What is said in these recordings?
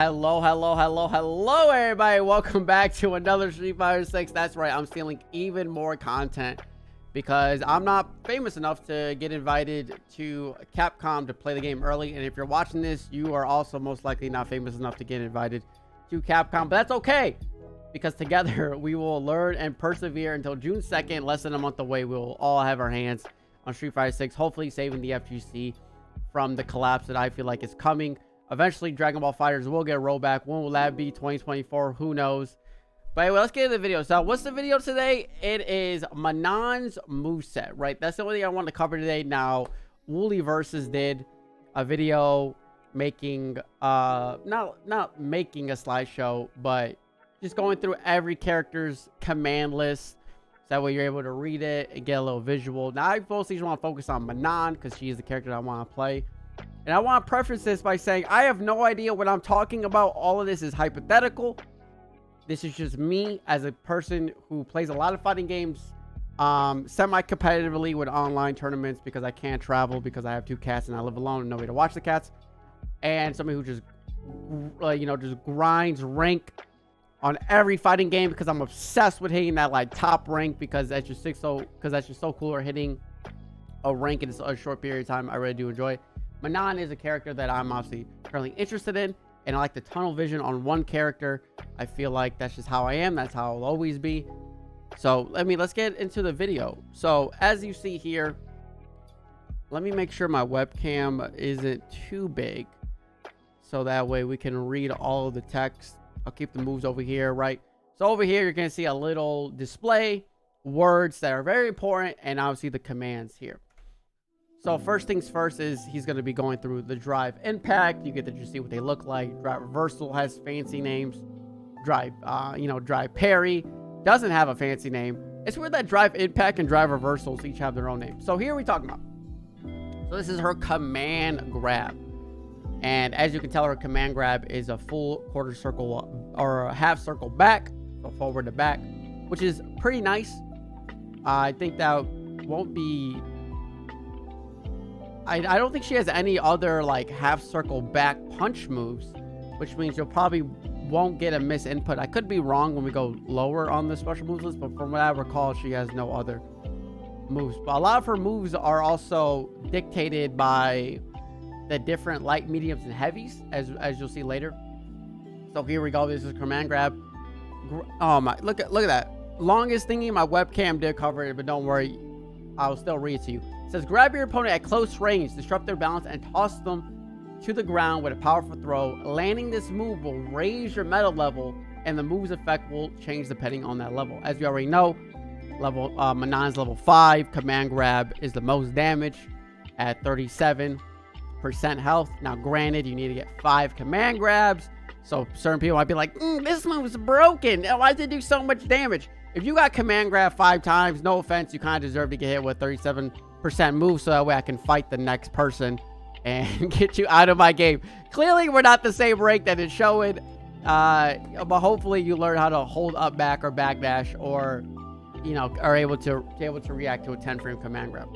Hello, everybody. Welcome back to another Street Fighter 6. That's right, I'm stealing even more content because I'm not famous enough to get invited to Capcom to play the game early. And if you're watching this, you are also most likely not famous enough to get invited to Capcom. But that's okay, because together we will learn and persevere until June 2nd, less than a month away. We will all have our hands on Street Fighter 6, hopefully saving the FGC from the collapse that I feel like is coming. Eventually, Dragon Ball FighterZ will get a rollback. When will that be? 2024? Who knows? But anyway, let's get into the video. So, what's the video today? It is Manon's moveset, right? That's the only thing I wanted to cover today. Now, WoolieVersus did a video making, not making a slideshow, but just going through every character's command list. So that way you're able to read it and get a little visual. Now, I mostly just want to focus on Manon because she is the character that I want to play. And I want to preface this by saying I have no idea what I'm talking about. All of this is hypothetical. This is just me as a person who plays a lot of fighting games semi-competitively with online tournaments because I can't travel because I have 2 cats and I live alone and nobody to watch the cats. And somebody who just, just grinds rank on every fighting game because I'm obsessed with hitting that like top rank because that's just so cool, or hitting a rank in a short period of time. I really do enjoy it. Manon is a character that I'm obviously currently interested in, and I like the tunnel vision on one character. I feel like that's just how I am. That's how I'll always be. So let's get into the video. So as you see here, let me make sure my webcam isn't too big, so that way we can read all of the text. I'll keep the moves over here, right? So over here, you're gonna see a little display, words that are very important, and obviously the commands here. So first things first is he's going to be going through the drive impact. You get to just see what they look like. Drive reversal has fancy names. Drive parry doesn't have a fancy name. It's weird that drive impact and drive reversals each have their own name. So here we talking about. So this is her command grab. And as you can tell, her command grab is a full quarter circle or a half circle back. So forward to back, which is pretty nice. I think that won't be... I don't think she has any other like half circle back punch moves, which means you'll probably won't get a miss input. I could be wrong when we go lower on the special moves list, but from what I recall, she has no other moves. But a lot of her moves are also dictated by the different light, mediums, and heavies, as you'll see later. So here we go. This is command grab. Oh my! Look at that. Longest thingy. My webcam did cover it, but don't worry, I'll still read it to you. It says, grab your opponent at close range, disrupt their balance, and toss them to the ground with a powerful throw. Landing this move will raise your meta level, and the move's effect will change depending on that level. As we already know, Manon's level 5. Command grab is the most damage at 37% health. Now, granted, you need to get 5 command grabs, so certain people might be like, this move's broken. Why does it do so much damage? If you got command grab 5 times, no offense, you kind of deserve to get hit with 37% move, so that way I can fight the next person and get you out of my game. Clearly, we're not the same rank that it's showing, but hopefully you learn how to hold up back or backdash, or are able to react to a 10-frame command grab.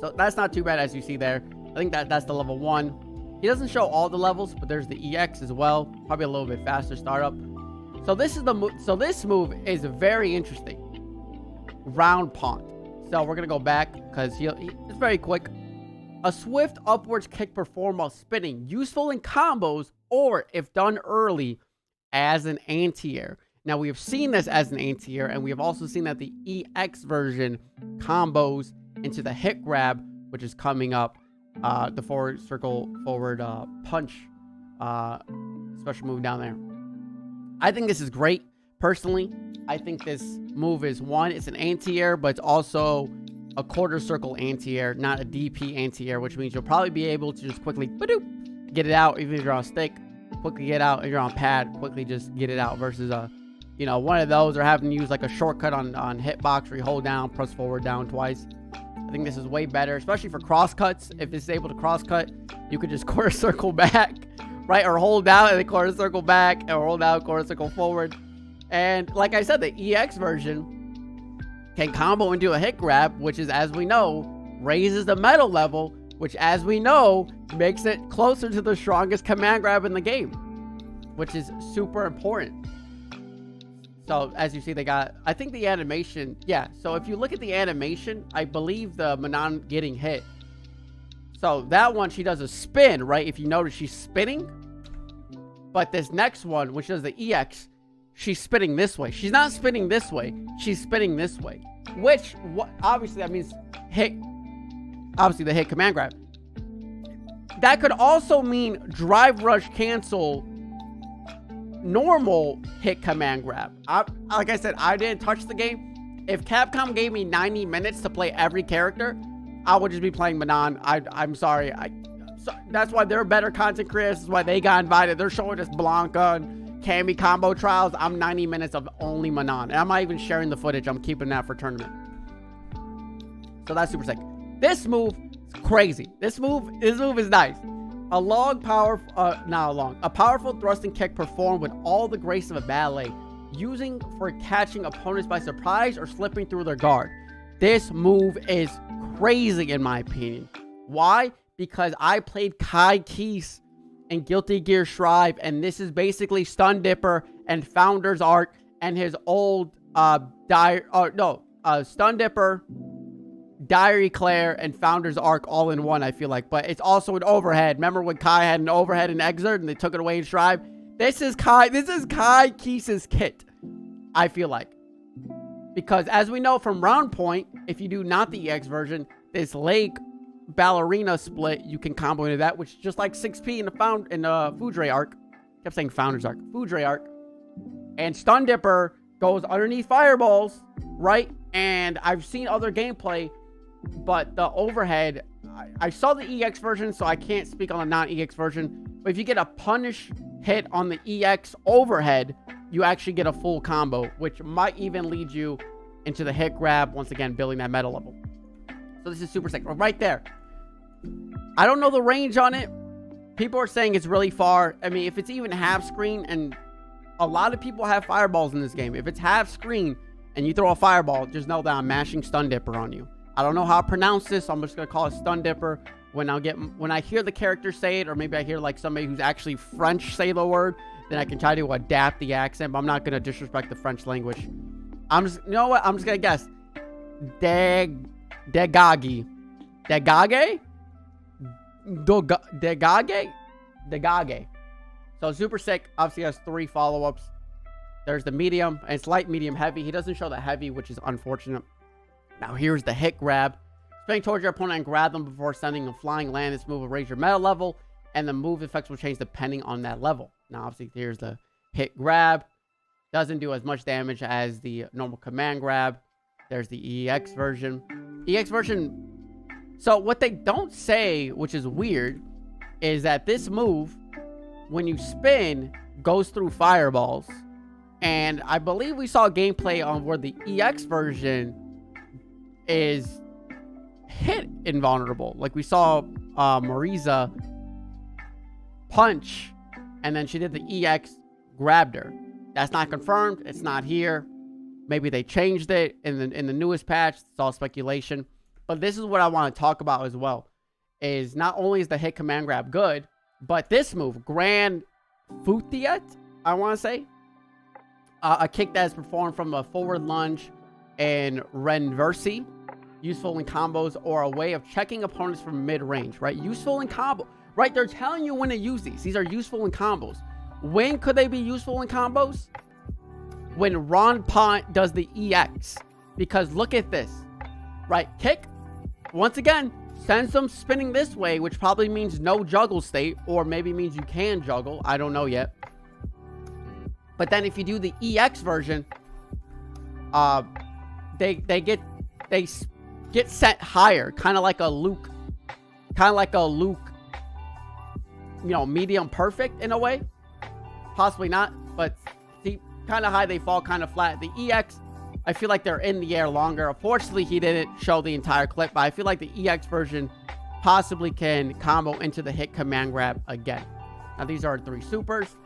So that's not too bad, as you see there. I think that's the level 1. He doesn't show all the levels, but there's the EX as well. Probably a little bit faster startup. So this is the move. So this move is very interesting. Round Pond. So we're gonna go back because it's very quick. A swift upwards kick performed while spinning, useful in combos or if done early as an anti-air. Now we have seen this as an anti-air, and we have also seen that the EX version combos into the hit grab, which is coming up. The forward circle forward punch special move down there. I think this is great. Personally, I think this move is it's an anti-air, but it's also a quarter circle anti-air, not a DP anti-air, which means you'll probably be able to just quickly get it out, even if you're on stick, quickly get out. If you're on pad, quickly just get it out, versus one of those, or having to use like a shortcut on hitbox where you hold down, press forward, down twice. I think this is way better, especially for cross cuts. If it's able to cross cut, you could just quarter circle back, right? Or hold down and then quarter circle back, or hold down, quarter circle forward. And like I said, the EX version can combo into a hit grab, which is, as we know, raises the meta level, which, as we know, makes it closer to the strongest command grab in the game. which is super important. So as you see, they got, I think the animation, yeah. So if you look at the animation, I believe the Manon getting hit. So that one, she does a spin, right? If you notice, she's spinning. But this next one, which is the EX, she's spinning this way. She's not spinning this way. She's spinning this way. Which, obviously, that means hit. Obviously, the hit command grab. That could also mean drive rush cancel normal hit command grab. Like I said, I didn't touch the game. If Capcom gave me 90 minutes to play every character, I would just be playing Manon. I'm sorry. So that's why they're better content creators. That's why they got invited. They're showing us Blanca and Cammy combo trials. I'm 90 minutes of only Manon. And I'm not even sharing the footage. I'm keeping that for tournament. So that's super sick. This move is crazy. This move is nice. A powerful thrusting kick performed with all the grace of a ballet, using for catching opponents by surprise or slipping through their guard. This move is crazy in my opinion. Why? Because I played Kai Keese in Guilty Gear Strive, and this is basically Stun Dipper and Founder's Arc and his old Stun Dipper, Diary Claire, and Founder's Arc all in one, I feel like. But it's also an overhead. Remember when Kai had an overhead in Exert and they took it away in Strive? This is Kai Keese's kit, I feel like. Because as we know from Round Point, if you do not the EX version, this leg ballerina split, you can combo into that, which is just like 6P in the Foudre Arc. Kept saying Founder's Arc. Foudre Arc. And Stun Dipper goes underneath fireballs, right? And I've seen other gameplay, but the overhead, I saw the EX version, so I can't speak on the non-EX version. But if you get a punish hit on the EX overhead, you actually get a full combo, which might even lead you into the hit grab, once again, building that meta level. So this is super sick. Right there. I don't know the range on it. People are saying it's really far. I mean, if it's even half screen, and a lot of people have fireballs in this game. If it's half screen and you throw a fireball, just know that I'm mashing Stun Dipper on you. I don't know how to pronounce this, so I'm just going to call it Stun Dipper. When I hear the character say it, or maybe I hear like somebody who's actually French say the word, then I can try to adapt the accent, but I'm not going to disrespect the French language. You know what? I'm just going to guess. Degage. So super sick. Obviously has 3 follow-ups. There's the medium, and it's light, medium, heavy. He doesn't show the heavy, which is unfortunate. Now here's the hit grab. Spinning towards your opponent and grab them before sending a flying land. This move will raise your meta level, and the move effects will change depending on that level. Now obviously here's the hit grab. Doesn't do as much damage as the normal command grab. There's the EX version. EX version. So what they don't say, which is weird, is that this move, when you spin, goes through fireballs. And I believe we saw gameplay on where the EX version is hit invulnerable. Like we saw Marisa punch, and then she did the EX, grabbed her. That's not confirmed. It's not here. Maybe they changed it in the newest patch. It's all speculation. But this is what I want to talk about as well. Is not only is the hit command grab good, but this move, Grand Futiet, I want to say. A kick that is performed from a forward lunge and renversi. Useful in combos or a way of checking opponents from mid-range, right? Useful in combo. Right, they're telling you when to use these. These are useful in combos. When could they be useful in combos? When Ron Pont does the EX. Because look at this. Right, kick. Once again, sends them spinning this way, which probably means no juggle state, or maybe means you can juggle. I don't know yet. But then if you do the EX version, they get sent higher, kind of like a Luke, you know, medium perfect in a way. Possibly not, but see, kind of high, they fall kind of flat. The EX, I feel like they're in the air longer. Unfortunately, he didn't show the entire clip, but I feel like the EX version possibly can combo into the hit command grab again. Now, these are 3 supers.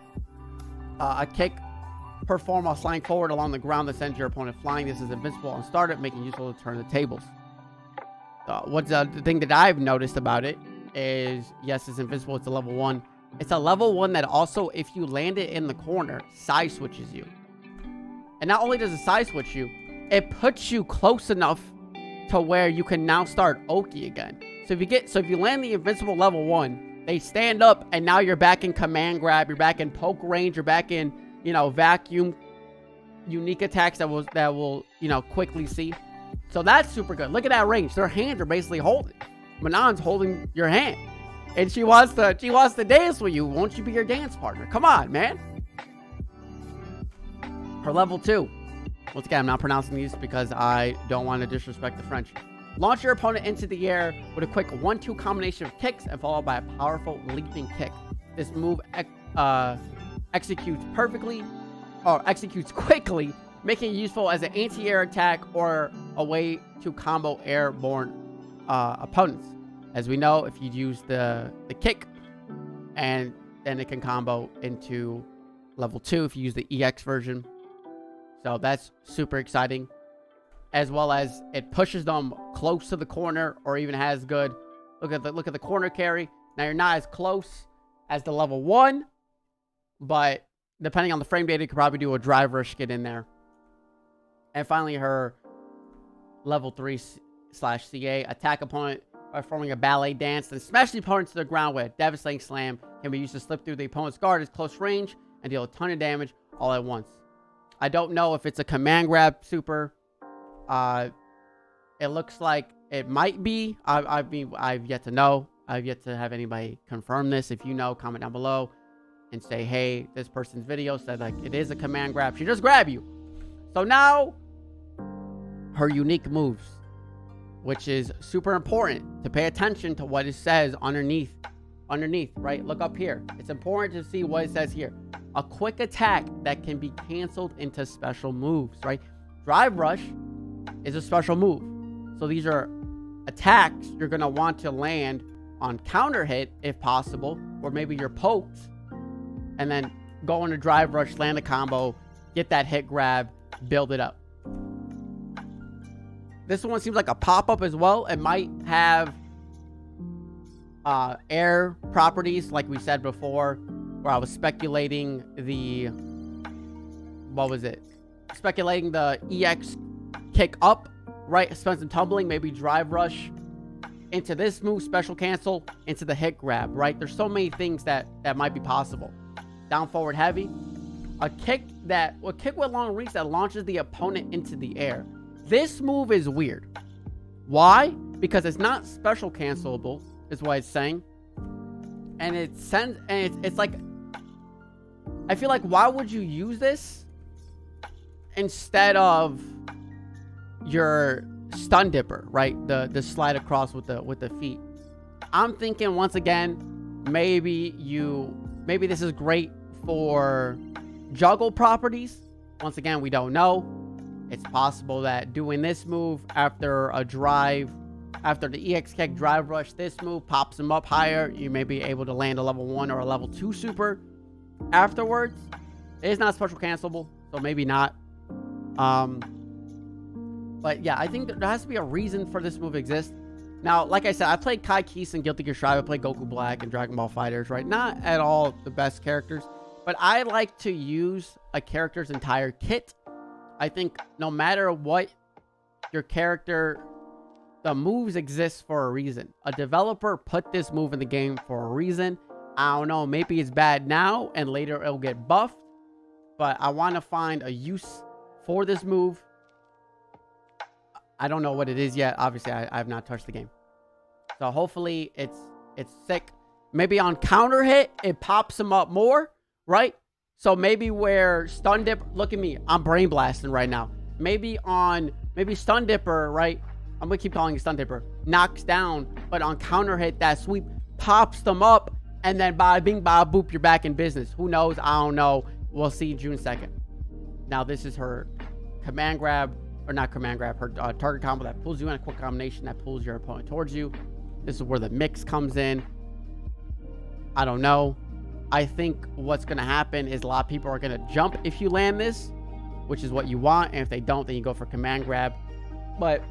A kick perform while sliding forward along the ground that sends your opponent flying. This is invincible on startup, making it useful to turn the tables. What's the thing that I've noticed about it is, yes, it's invincible. It's a level 1. It's a level 1 that also, if you land it in the corner, side switches you. And not only does it side switch you, it puts you close enough to where you can now start Oki again. So if you land the invincible level 1, they stand up and now you're back in command grab, you're back in poke range, you're back in, you know, vacuum, unique attacks that will, you know, quickly see. So that's super good. Look at that range. Their hands are basically holding. Manon's holding your hand. And she wants to dance with you. Won't you be your dance partner? Come on, man. Her level 2. Once again, I'm not pronouncing these because I don't want to disrespect the French. Launch your opponent into the air with a quick 1-2 combination of kicks and followed by a powerful leaping kick. This move executes quickly, making it useful as an anti-air attack or a way to combo airborne opponents. As we know, if you use the kick, and then it can combo into level 2 if you use the EX version. So that's super exciting. As well as it pushes them close to the corner, or even has good. Look at the corner carry. Now you're not as close as the level 1, but depending on the frame data, you could probably do a drive rush get in there. And finally, her level 3/CA attack opponent by performing a ballet dance and smash the opponent to the ground with a devastating slam. Can be used to slip through the opponent's guard at close range and deal a ton of damage all at once. I don't know if it's a command grab super. It looks like it might be. I've yet to know. I've yet to have anybody confirm this. If you know, comment down below and say, hey, this person's video said like it is a command grab. She just grab you. So now her unique moves, which is super important to pay attention to what it says underneath, right? Look up here. It's important to see what it says here. A quick attack that can be canceled into special moves, right? Drive rush is a special move. So these are attacks you're going to want to land on counter hit if possible, or maybe you're poked and then go into drive rush, land a combo, get that hit grab, build it up. This one seems like a pop-up as well. It might have air properties like we said before, where I was speculating the speculating the EX kick up, right? Spend some tumbling, maybe drive rush into this move, special cancel into the hit grab, right? There's so many things that might be possible. Down forward heavy, a kick with long reach that launches the opponent into the air. This move is weird. Why? Because it's not special cancelable, is what it's saying. And it's like, I feel like, why would you use this instead of your stun dipper, right? The slide across with the feet. I'm thinking once again, maybe this is great for juggle properties. Once again, we don't know. It's possible that doing this move after the EX kick drive rush, this move pops them up higher. You may be able to land a level 1 or a level 2 super afterwards. It is not special cancelable, so maybe not. But yeah, I think there has to be a reason for this move to exist. Now, like I said, I played Kai Keese and Guilty Gear Strive. I played Goku Black and Dragon Ball FighterZ, right? Not at all the best characters, but I like to use a character's entire kit. I think no matter what your character, the moves exist for a reason. A developer put this move in the game for a reason. I don't know, maybe it's bad now and later it'll get buffed, but I want to find a use for this move. I don't know what it is yet. Obviously, I have not touched the game. So hopefully it's sick. Maybe on counter hit, it pops him up more, right? So maybe where stun dip, look at me, I'm brain blasting right now. Maybe stun dipper, right? I'm gonna keep calling it stun dipper, knocks down, but on counter hit, that sweep pops them up, and then bada bing, bada boop, you're back in business. Who knows? I don't know. We'll see June 2nd. Now this is her command grab, or not command grab, her target combo that pulls you in, a quick combination that pulls your opponent towards you. This is where the mix comes in. I don't know. I think what's going to happen is a lot of people are going to jump if you land this, which is what you want. And if they don't, then you go for command grab. But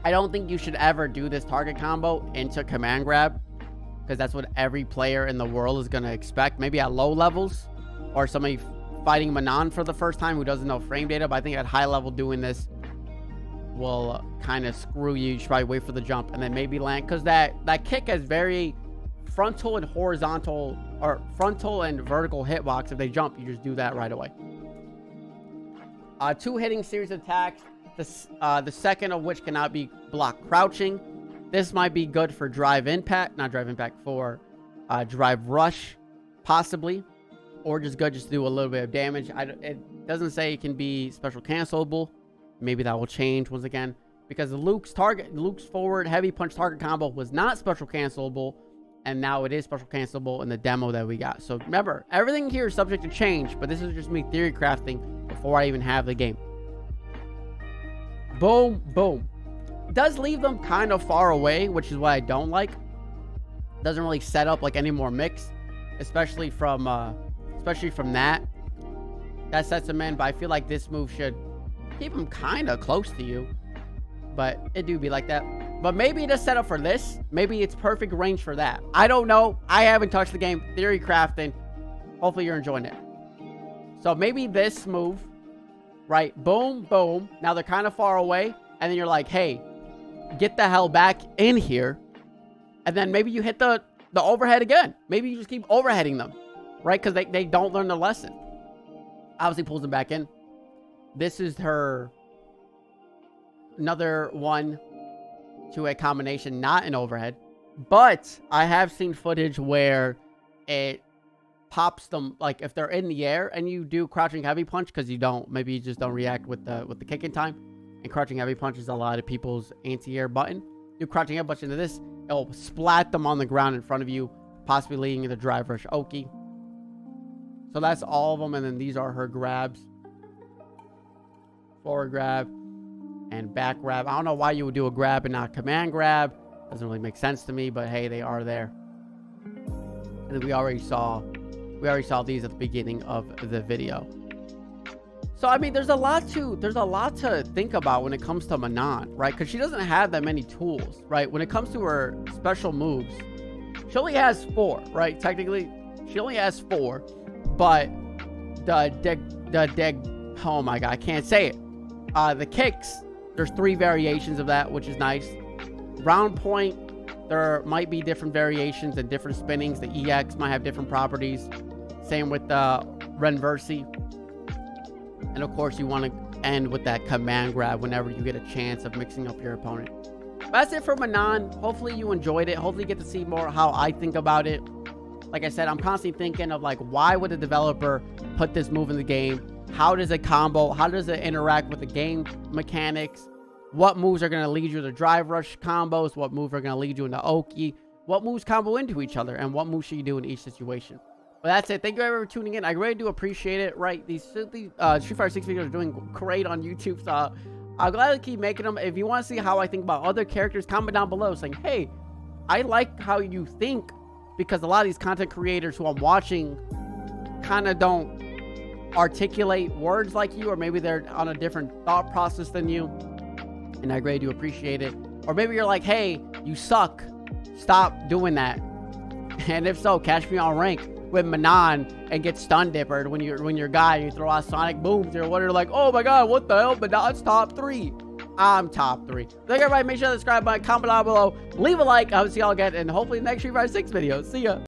I don't think you should ever do this target combo into command grab. because that's what every player in the world is going to expect. Maybe at low levels, or somebody fighting Manon for the first time who doesn't know frame data. But I think at high level doing this will kind of screw you. You should probably wait for the jump and then maybe land, because that kick has very frontal and horizontal, or frontal and vertical hitbox. If they jump, you just do that right away. 2 hitting series attacks, the second of which cannot be blocked crouching. This might be good for drive impact, not drive impact, for drive rush, possibly, or just good just to do a little bit of damage. It doesn't say it can be special cancelable. Maybe that will change once again, because Luke's forward heavy punch target combo was not special cancelable, and now it is special cancelable in the demo that we got. So remember, everything here is subject to change, but this is just me theory crafting before I even have the game. Boom, boom. Does leave them kind of far away, which is what I don't like. Doesn't really set up like any more mix, especially from that sets them in. But I feel like this move should keep them kind of close to you, but it do be like that. But maybe it is set up for this. Maybe it's perfect range for that. I don't know. I haven't touched the game. Theory crafting. Hopefully you're enjoying it. So maybe this move, right? Boom, boom. Now they're kind of far away, and then you're like, hey, get the hell back in here. And then maybe you hit the overhead again. Maybe you just keep overheading them, right? Because they don't learn the lesson. Obviously pulls them back in. This is her another one to a combination, not an overhead. But I have seen footage where it pops them, like if they're in the air and you do crouching heavy punch, because maybe you just don't react with the kick in time. And crouching heavy punch is a lot of people's anti-air button. Do crouching heavy punch into this, it'll splat them on the ground in front of you, possibly leading into drive rush Oki. So that's all of them, and then these are her grabs. Forward grab and back grab. I don't know why you would do a grab and not command grab. Doesn't really make sense to me, but hey, they are there. And then we already saw these at the beginning of the video. So I mean, there's a lot to think about when it comes to Manon, right? Because she doesn't have that many tools, right? When it comes to her special moves, she only has 4, right? Technically, she only has 4, but oh my god, I can't say it. The kicks, there's 3 variations of that, which is nice. Round point, there might be different variations and different spinnings. The EX might have different properties. Same with the Renversi. And of course, you want to end with that command grab whenever you get a chance of mixing up your opponent. But that's it for Manon. Hopefully you enjoyed it. Hopefully you get to see more how I think about it. Like I said, I'm constantly thinking of like, why would a developer put this move in the game? How does it combo? How does it interact with the game mechanics? What moves are going to lead you to drive rush combos? What moves are going to lead you into Oki? What moves combo into each other? And what moves should you do in each situation? But that's it. Thank you everyone for tuning in. I really do appreciate it. Right, these Street Fighter 6 videos are doing great on YouTube, so I'll gladly keep making them. If you want to see how I think about other characters, comment down below saying, hey, I like how you think, because a lot of these content creators who I'm watching kind of don't articulate words like you, or maybe they're on a different thought process than you, and I really do appreciate it. Or maybe you're like, hey, you suck, stop doing that. And if so, catch me on rank with Manon and get stun dippered when you're guy, you throw out sonic booms. You're like, oh my god, what the hell? Manon's top 3. I'm top 3. Thank you everybody. Make sure to subscribe button, comment down below, leave a like. I will see y'all again, and hopefully next Street Fighter 6 video. See ya.